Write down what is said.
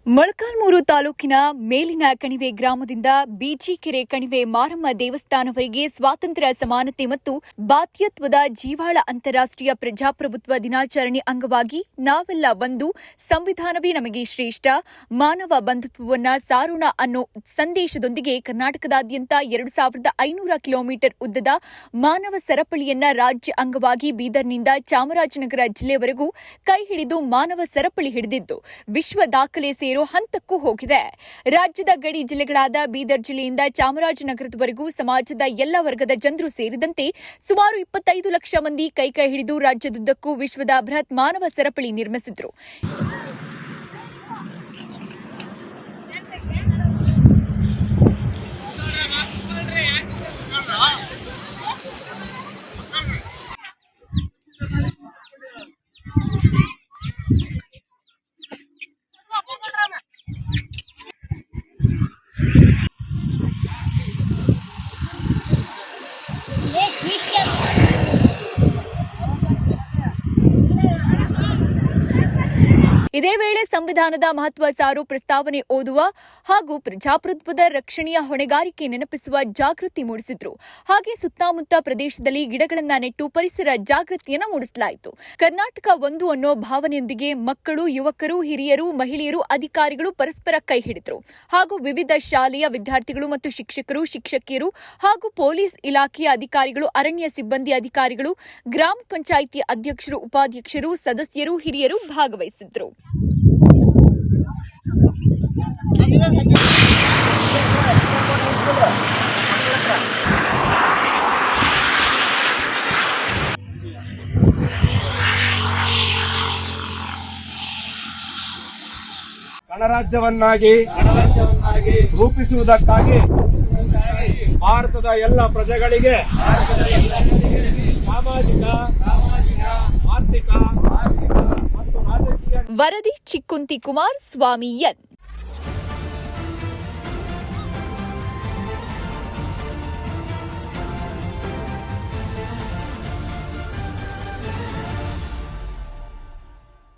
ಮೊಳಕಾಲ್ಮೂರು ತಾಲೂಕಿನ ಮೇಲಿನ ಕಣಿವೆ ಗ್ರಾಮದಿಂದ ಬೀಚಿಕೆರೆ ಕಣಿವೆ ಮಾರಮ್ಮ ದೇವಸ್ಥಾನವರೆಗೆ ಸ್ವಾತಂತ್ರ್ಯ ಸಮಾನತೆ ಮತ್ತು ಬಾಧ್ಯತ್ವದ ಜೀವಾಳ ಅಂತಾರಾಷ್ಟ್ರೀಯ ಪ್ರಜಾಪ್ರಭುತ್ವ ದಿನಾಚರಣೆ ಅಂಗವಾಗಿ ನಾವೆಲ್ಲ ಒಂದು, ಸಂವಿಧಾನವೇ ನಮಗೆ ಶ್ರೇಷ್ಠ, ಮಾನವ ಬಂಧುತ್ವವನ್ನು ಸಾರೋಣ ಅನ್ನೋ ಸಂದೇಶದೊಂದಿಗೆ ಕರ್ನಾಟಕದಾದ್ಯಂತ 2500 ಕಿಲೋಮೀಟರ್ ಉದ್ದದ ಮಾನವ ಸರಪಳಿಯನ್ನ ರಾಜ್ಯ ಅಂಗವಾಗಿ ಬೀದರ್ನಿಂದ ಚಾಮರಾಜನಗರ ಜಿಲ್ಲೆವರೆಗೂ ಕೈ ಹಿಡಿದು ಮಾನವ ಸರಪಳಿ ಹಿಡಿದಿದ್ದು ವಿಶ್ವ ದಾಖಲೆ ಹಂತಕ್ಕೂ ಹೋಗಿದೆ. ರಾಜ್ಯದ ಗಡಿ ಜಿಲ್ಲೆಗಳಾದ ಬೀದರ್ ಜಿಲ್ಲೆಯಿಂದ ಚಾಮರಾಜನಗರದವರೆಗೂ ಸಮಾಜದ ಎಲ್ಲ ವರ್ಗದ ಜನರು ಸೇರಿದಂತೆ ಸುಮಾರು 25 ಲಕ್ಷ ಮಂದಿ ಕೈ ಹಿಡಿದು ರಾಜ್ಯದುದ್ದಕ್ಕೂ ವಿಶ್ವದ ಬೃಹತ್ ಮಾನವ ಸರಪಳಿ ನಿರ್ಮಿಸಿದ್ರು. ಇದೇ ವೇಳೆ ಸಂವಿಧಾನದ ಮಹತ್ವ ಸಾರು ಪ್ರಸ್ತಾವನೆ ಓದುವ ಹಾಗೂ ಪ್ರಜಾಪ್ರಭುತ್ವದ ರಕ್ಷಣೆಯ ಹೊಣೆಗಾರಿಕೆ ನೆನಪಿಸುವ ಜಾಗೃತಿ ಮೂಡಿಸಿದ್ರು. ಹಾಗೆ ಸುತ್ತಮುತ್ತ ಪ್ರದೇಶದಲ್ಲಿ ಗಿಡಗಳನ್ನು ನೆಟ್ಟು ಪರಿಸರ ಜಾಗೃತಿಯನ್ನು ಮೂಡಿಸಲಾಯಿತು. ಕರ್ನಾಟಕ ಒಂದು ಅನ್ನೋ ಭಾವನೆಯೊಂದಿಗೆ ಮಕ್ಕಳು, ಯುವಕರು, ಹಿರಿಯರು, ಮಹಿಳೆಯರು, ಅಧಿಕಾರಿಗಳು ಪರಸ್ಪರ ಕೈ ಹಿಡಿದ್ರು. ಹಾಗೂ ವಿವಿಧ ಶಾಲೆಯ ವಿದ್ಯಾರ್ಥಿಗಳು ಮತ್ತು ಶಿಕ್ಷಕರು, ಶಿಕ್ಷಕಿಯರು ಹಾಗೂ ಪೊಲೀಸ್ ಇಲಾಖೆಯ ಅಧಿಕಾರಿಗಳು, ಅರಣ್ಯ ಸಿಬ್ಬಂದಿ ಅಧಿಕಾರಿಗಳು, ಗ್ರಾಮ ಪಂಚಾಯಿತಿ ಅಧ್ಯಕ್ಷರು, ಉಪಾಧ್ಯಕ್ಷರು, ಸದಸ್ಯರು, ಹಿರಿಯರು ಭಾಗವಹಿಸಿದ್ರು. ಗಣರಾಜ್ಯವನ್ನಾಗಿ ರೂಪಿಸುವುದಕ್ಕಾಗಿ ಭಾರತದ ಎಲ್ಲ ಪ್ರಜೆಗಳಿಗೆ ಸಾಮಾಜಿಕ, ಆರ್ಥಿಕ ಮತ್ತು ರಾಜಕೀಯ ವರದಿ ಚಿಕ್ಕುಂತಿ ಕುಮಾರ್ ಸ್ವಾಮಿ ಎನ್.